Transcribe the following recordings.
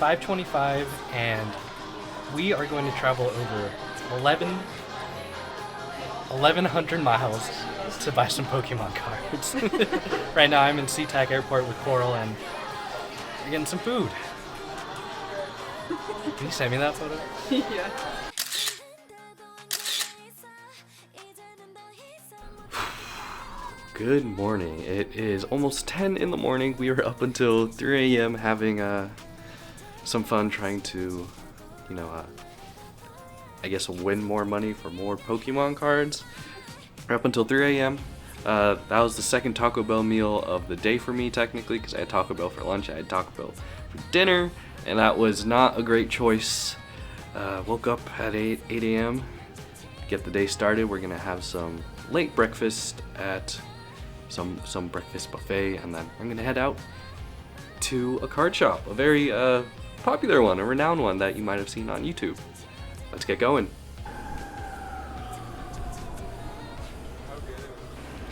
5:25 and we are going to travel over 1,100 miles to buy some Pokemon cards. Right now I'm in SeaTac Airport with Coral and we're getting some food. Can you send me that photo? Yeah. Good morning. It is almost 10 in the morning. We were up until 3 a.m. having some fun trying to, I guess win more money for more Pokemon cards. We're up until 3 a.m. That was the second Taco Bell meal of the day for me technically, because I had Taco Bell for lunch, I had Taco Bell for dinner, and that was not a great choice. Woke up at 8 a.m. to get the day started. We're gonna have some late breakfast at some breakfast buffet, and then I'm gonna head out to a card shop, a very popular one, a renowned one that you might have seen on YouTube. Let's get going.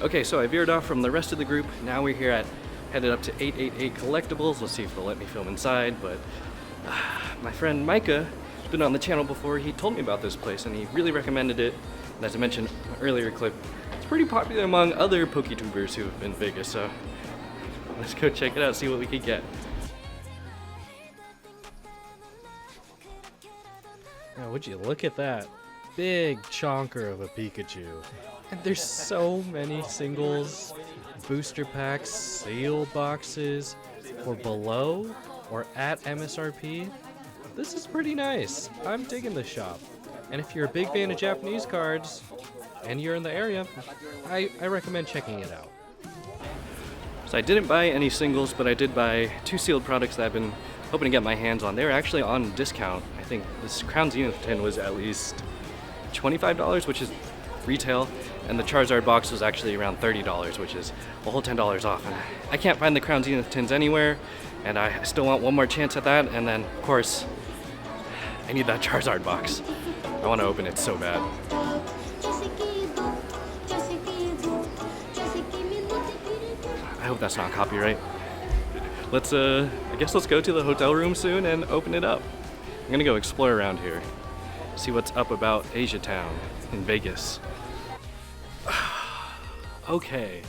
Okay, so I veered off from the rest of the group. Now we're here headed up to 888 Collectibles. Let's see if they'll let me film inside, but my friend Micah has been on the channel before. He told me about this place and he really recommended it. And as I mentioned in an earlier clip, it's pretty popular among other PokeTubers who have been in Vegas, so let's go check it out, see what we can get. Now, would you look at that big chonker of a Pikachu? And there's so many singles, booster packs, seal boxes for below or at MSRP. This is pretty nice. I'm digging this shop. And if you're a big fan of Japanese cards and you're in the area, I recommend checking it out. So I didn't buy any singles, but I did buy 2 sealed products that I've been hoping to get my hands on. They were actually on discount. I think this Crown Zenith tin was at least $25, which is retail, and the Charizard box was actually around $30, which is a whole $10 off. And I can't find the Crown Zenith tins anywhere, and I still want one more chance at that. And then, of course, I need that Charizard box. I want to open it so bad. I hope that's not copyright. Let's, I guess let's go to the hotel room soon and open it up. I'm gonna go explore around here, see what's up about Asia Town in Vegas. Okay,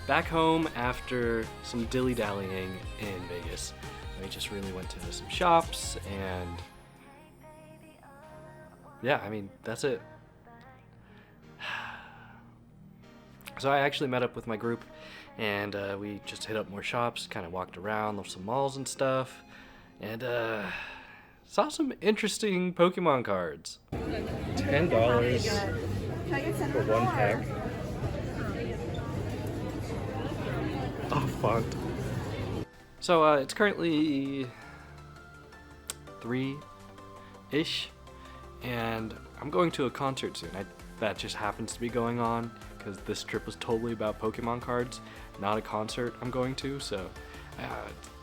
back home after some dilly-dallying in Vegas. We just really went to some shops and yeah, I mean, that's it. So I actually met up with my group and we just hit up more shops, kind of walked around some malls and stuff, and saw some interesting Pokemon cards. $10 for one pack. Oh, fuck. So it's currently 3-ish, and I'm going to a concert soon. That just happens to be going on because this trip was totally about Pokemon cards, not a concert I'm going to. So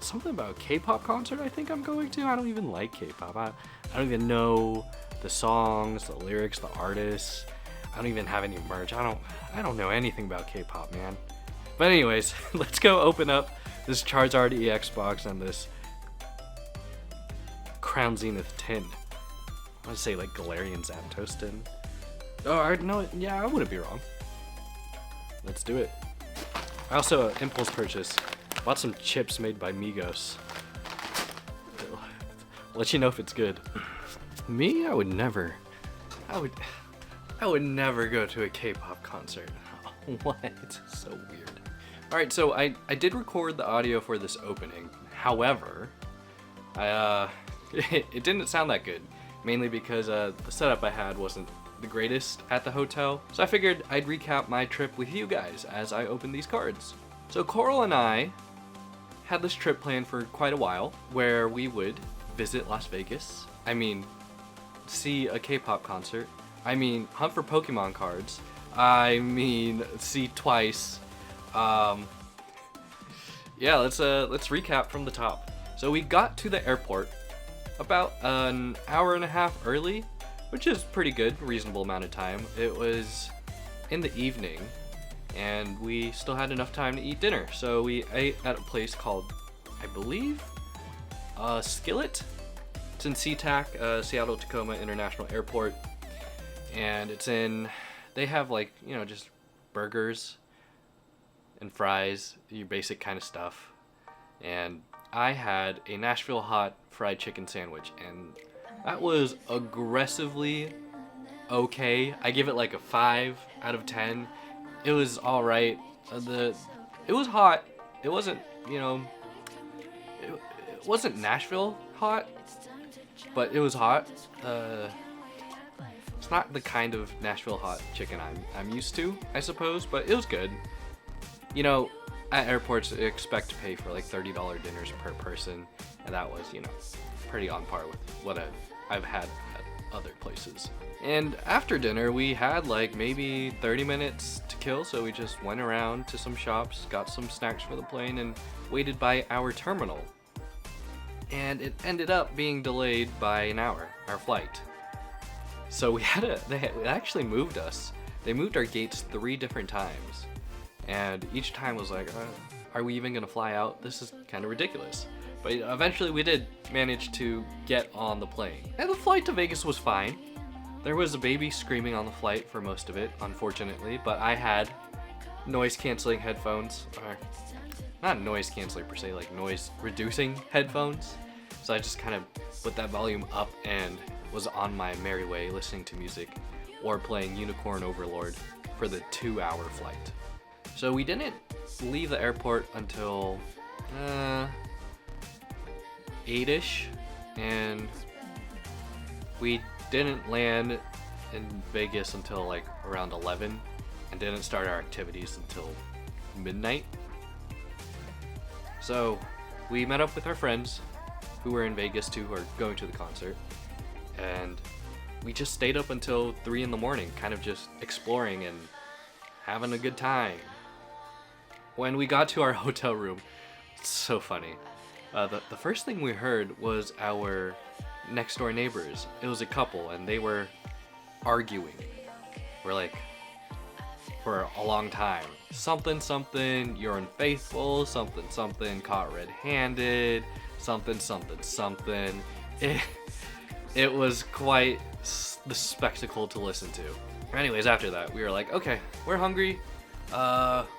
something about K-pop concert I think I'm going to. I don't even like K-pop. I don't even know the songs, the lyrics, the artists. I don't even have any merch. I don't know anything about K-pop, man. But anyways, let's go open up this Charizard EX box and this Crown Zenith tin. I want to say like Galarian Zapdos tin. Oh, no, yeah, I wouldn't be wrong. Let's do it. I also impulse purchase. Bought some chips made by Migos. I'll let you know if it's good. Me, I would never go to a K-pop concert. What? It's so weird. All right, so I did record the audio for this opening. However, it didn't sound that good, mainly because the setup I had wasn't the greatest at the hotel. So I figured I'd recap my trip with you guys as I open these cards. So Coral and I had this trip planned for quite a while where we would visit Las Vegas. I mean, see a K-pop concert. I mean, hunt for Pokemon cards. I mean, see twice. Yeah, let's recap from the top. So we got to the airport about an hour and a half early, which is pretty good, reasonable amount of time. It was in the evening, and we still had enough time to eat dinner. So we ate at a place called, I believe, Skillet. It's in SeaTac, Seattle Tacoma International Airport, and they have like, just burgers and fries, your basic kind of stuff. And I had a Nashville hot fried chicken sandwich, and that was aggressively okay. I give it like a 5 out of 10. It was all right. It was hot. It wasn't, it wasn't Nashville hot, but it was hot. It's not the kind of Nashville hot chicken I'm used to, I suppose, but it was good. At airports, I expect to pay for like $30 dinners per person, and that was, pretty on par with what I've had at other places. And after dinner, we had like maybe 30 minutes to kill, so we just went around to some shops, got some snacks for the plane, and waited by our terminal. And it ended up being delayed by an hour, our flight. So they actually moved us. They moved our gates 3 different times. And each time was like, are we even gonna fly out? This is kind of ridiculous. But eventually we did manage to get on the plane. And the flight to Vegas was fine. There was a baby screaming on the flight for most of it, unfortunately, but I had noise canceling headphones, or not noise canceling per se, like noise reducing headphones. So I just kind of put that volume up and was on my merry way listening to music or playing Unicorn Overlord for the 2-hour flight. So we didn't leave the airport until 8-ish, and we didn't land in Vegas until like around 11, and didn't start our activities until midnight. So we met up with our friends who were in Vegas too, who are going to the concert, and we just stayed up until 3 in the morning, kind of just exploring and having a good time. When we got to our hotel room, it's so funny. The first thing we heard was our next door neighbors. It was a couple, and they were arguing. We're like, for a long time. Something, something, you're unfaithful, something, something, caught red-handed, something, something, something. It was quite the spectacle to listen to. Anyways, after that, we were like, okay, we're hungry.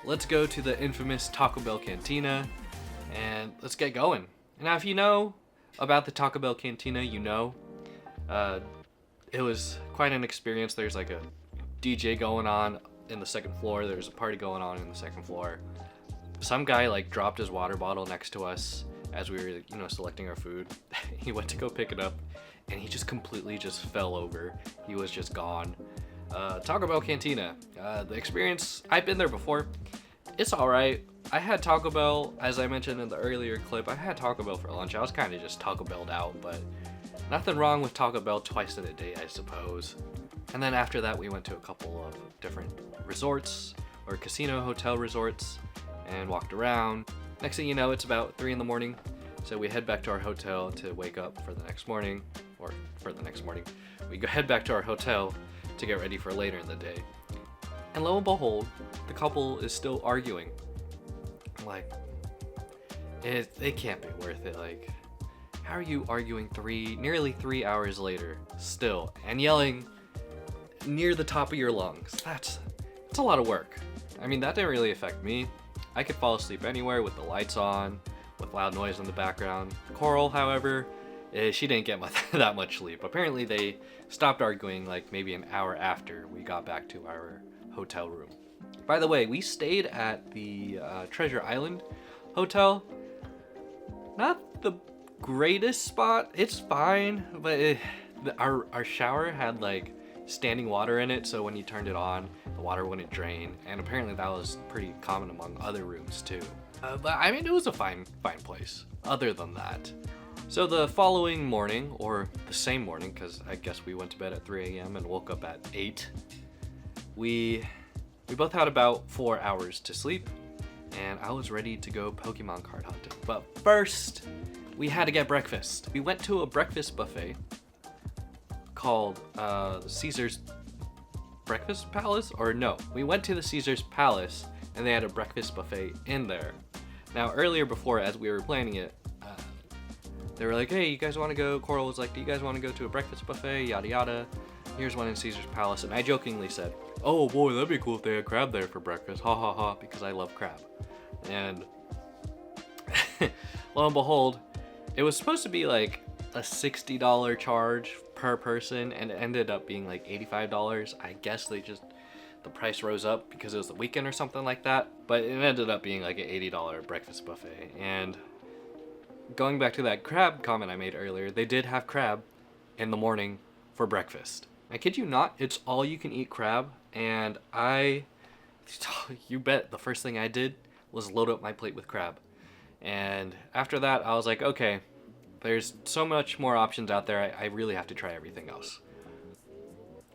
Let's go to the infamous Taco Bell Cantina, and let's get going. Now, if you know about the Taco Bell Cantina, it was quite an experience. There's like a DJ going on in the second floor. There's a party going on in the second floor. Some guy like dropped his water bottle next to us as we were, selecting our food. He went to go pick it up, and he just completely just fell over. He was just gone. Taco Bell Cantina. The experience, I've been there before. It's alright. I had Taco Bell, as I mentioned in the earlier clip, I had Taco Bell for lunch. I was kind of just Taco Bell'd out, but nothing wrong with Taco Bell twice in a day, I suppose. And then after that, we went to a couple of different resorts, or casino hotel resorts, and walked around. Next thing you know, it's about 3 in the morning, so we head back to our hotel to wake up for the next morning, or for the next morning. We head back to our hotel to get ready for later in the day. And lo and behold, the couple is still arguing. I'm like, it can't be worth it. Like, how are you arguing nearly 3 hours later still, and yelling near the top of your lungs? That's a lot of work. I mean, that didn't really affect me. I could fall asleep anywhere with the lights on, with loud noise in the background. Coral, however, she didn't get that much sleep. Apparently they stopped arguing like maybe an hour after we got back to our hotel room. By the way, we stayed at the Treasure Island Hotel. Not the greatest spot. It's fine, but our shower had like standing water in it, so when you turned it on, the water wouldn't drain, and apparently that was pretty common among other rooms too. But I mean, it was a fine place, other than that. So the following morning, or the same morning, because I guess we went to bed at 3 a.m. and woke up at 8, we both had about 4 hours to sleep, and I was ready to go Pokemon card hunting. But first, we had to get breakfast. We went to a breakfast buffet called Caesar's Breakfast Palace? Or no, we went to the Caesar's Palace, and they had a breakfast buffet in there. Now, earlier before, as we were planning it, They were like, hey, you guys want to go? Coral was like, do you guys want to go to a breakfast buffet? Yada yada. Here's one in Caesar's Palace. And I jokingly said, oh boy, that'd be cool if they had crab there for breakfast. Ha ha ha, because I love crab. And lo and behold, it was supposed to be like a $60 charge per person, and it ended up being like $85. I guess the price rose up because it was the weekend or something like that, but it ended up being like an $80 breakfast buffet. And going back to that crab comment I made earlier, they did have crab in the morning for breakfast. I kid you not, it's all you can eat crab, and you bet the first thing I did was load up my plate with crab. And after that, I was like, okay, there's so much more options out there, I really have to try everything else.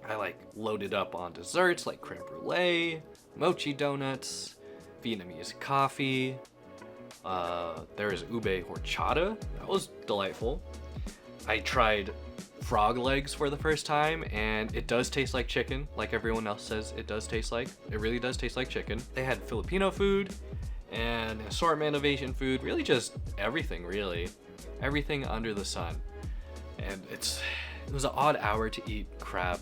I like loaded up on desserts like creme brulee, mochi donuts, Vietnamese coffee. There is ube horchata. That was delightful. I tried frog legs for the first time, and it does taste like chicken, like everyone else says it does taste like. It really does taste like chicken. They had Filipino food and an assortment of Asian food, really just everything, really. Everything under the sun. And it was an odd hour to eat crab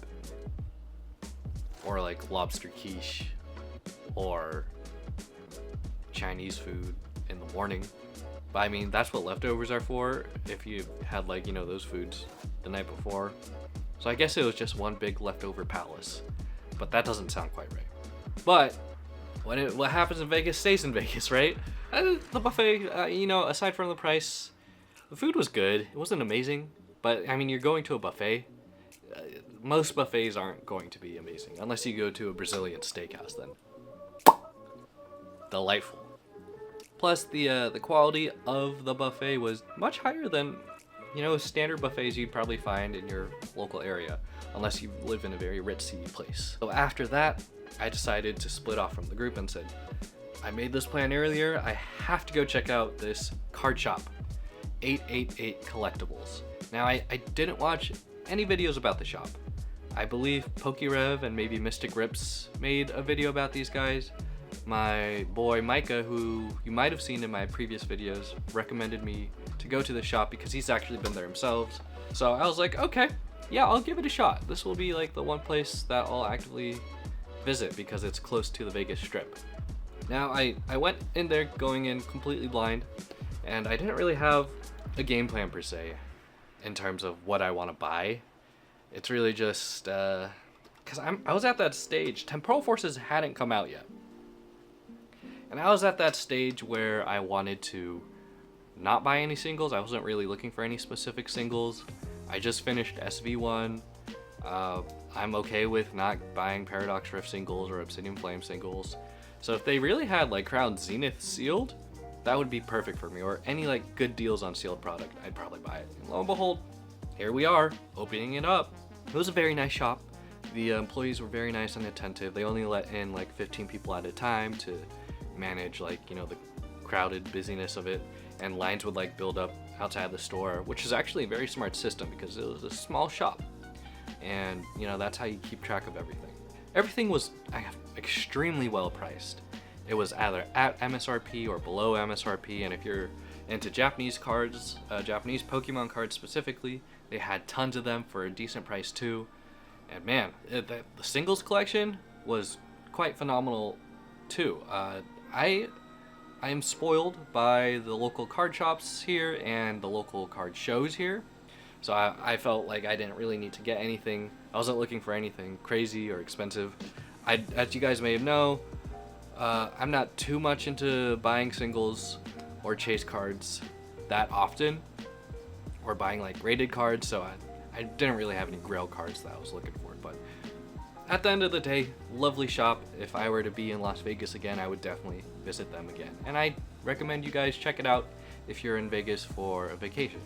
or like lobster quiche or Chinese food in the morning. But I mean, that's what leftovers are for, if you had like, you know, those foods the night before. So I guess it was just one big leftover palace. But that doesn't sound quite right. But what happens in Vegas stays in Vegas, right? The buffet, you know, aside from the price, the food was good. It wasn't amazing, but I mean, you're going to a buffet. Most buffets aren't going to be amazing unless you go to a Brazilian steakhouse. Then delightful. Plus, the quality of the buffet was much higher than, you know, standard buffets you'd probably find in your local area, unless you live in a very ritzy place. So after that, I decided to split off from the group and said, I made this plan earlier. I have to go check out this card shop, 888 Collectibles. Now, I didn't watch any videos about the shop. I believe PokeRev and maybe Mystic Rips made a video about these guys. My boy Micah, who you might have seen in my previous videos, recommended me to go to the shop because he's actually been there himself. So I was like, okay, yeah, I'll give it a shot. This will be like the one place that I'll actively visit because it's close to the Vegas Strip. Now, I went in there going in completely blind, and I didn't really have a game plan per se in terms of what I want to buy. It's really just because I was at that stage. Temporal Forces hadn't come out yet. And I was at that stage where I wanted to not buy any singles. I wasn't really looking for any specific singles. I just finished SV1. I'm okay with not buying Paradox Rift singles or Obsidian Flame singles. So if they really had like Crown Zenith sealed, that would be perfect for me. Or any like good deals on sealed product, I'd probably buy it. And lo and behold, here we are, opening it up. It was a very nice shop. The employees were very nice and attentive. They only let in like 15 people at a time to manage like, you know, the crowded busyness of it, and lines would like build up outside the store, which is actually a very smart system because it was a small shop, and you know, that's how you keep track of everything. Everything was extremely well priced. It was either at MSRP or below MSRP, and if you're into Japanese cards, Japanese Pokemon cards specifically, they had tons of them for a decent price too. And man, the singles collection was quite phenomenal too. I am spoiled by the local card shops here and the local card shows here. So I felt like I didn't really need to get anything. I wasn't looking for anything crazy or expensive. As you guys may know, I'm not too much into buying singles or chase cards that often, or buying like rated cards, so I didn't really have any grail cards that I was looking for. But at the end of the day, lovely shop. If I were to be in Las Vegas again, I would definitely visit them again. And I recommend you guys check it out if you're in Vegas for a vacation.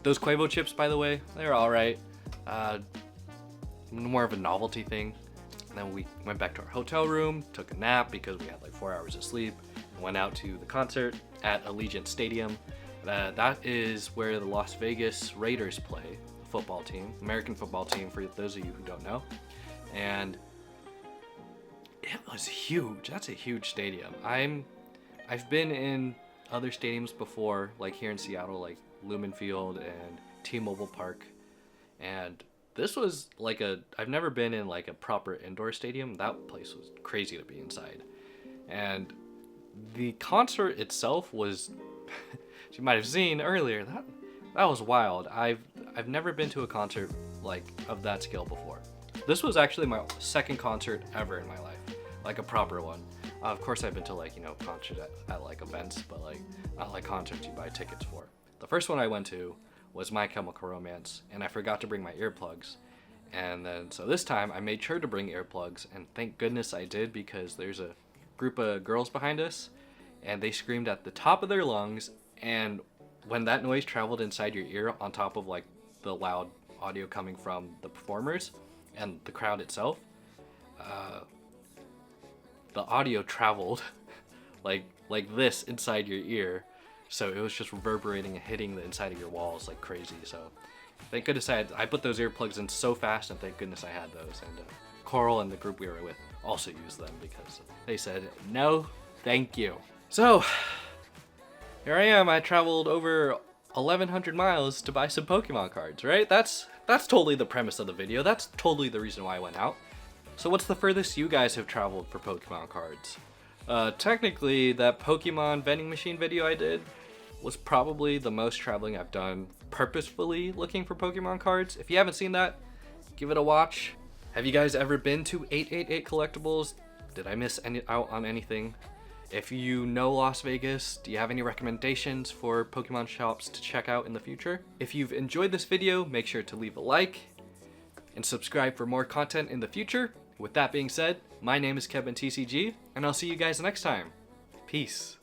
Those Quavo chips, by the way, they're alright. More of a novelty thing. And then we went back to our hotel room, took a nap because we had like 4 hours of sleep, and went out to the concert at Allegiant Stadium. That is where the Las Vegas Raiders play, football team, American football team for those of you who don't know. And it was huge. That's a huge stadium. I've been in other stadiums before, like here in Seattle, like Lumen Field and T-Mobile Park. And this was like I've never been in like a proper indoor stadium. That place was crazy to be inside. And the concert itself was, as you might have seen earlier, that was wild. I've never been to a concert like of that scale before. This was actually my second concert ever in my life, like a proper one. Of course I've been to like, concerts at like events, but like not like concerts you buy tickets for. The first one I went to was My Chemical Romance, and I forgot to bring my earplugs. And then, so this time I made sure to bring earplugs, and thank goodness I did, because there's a group of girls behind us, and they screamed at the top of their lungs, and when that noise traveled inside your ear on top of like the loud audio coming from the performers and the crowd itself, the audio traveled like this inside your ear. So it was just reverberating and hitting the inside of your walls like crazy. So thank goodness I put those earplugs in so fast, and thank goodness I had those. And Coral and the group we were with also used them because they said, no, thank you. So here I am. I traveled over 1,100 miles to buy some Pokemon cards, right? That's totally the premise of the video. That's totally the reason why I went out. So what's the furthest you guys have traveled for Pokemon cards? Technically, that Pokemon vending machine video I did was probably the most traveling I've done purposefully looking for Pokemon cards. If you haven't seen that, give it a watch. Have you guys ever been to 888 Collectibles? Did I miss out on anything? If you know Las Vegas, do you have any recommendations for Pokemon shops to check out in the future? If you've enjoyed this video, make sure to leave a like and subscribe for more content in the future. With that being said, my name is Kevin TCG, and I'll see you guys next time. Peace.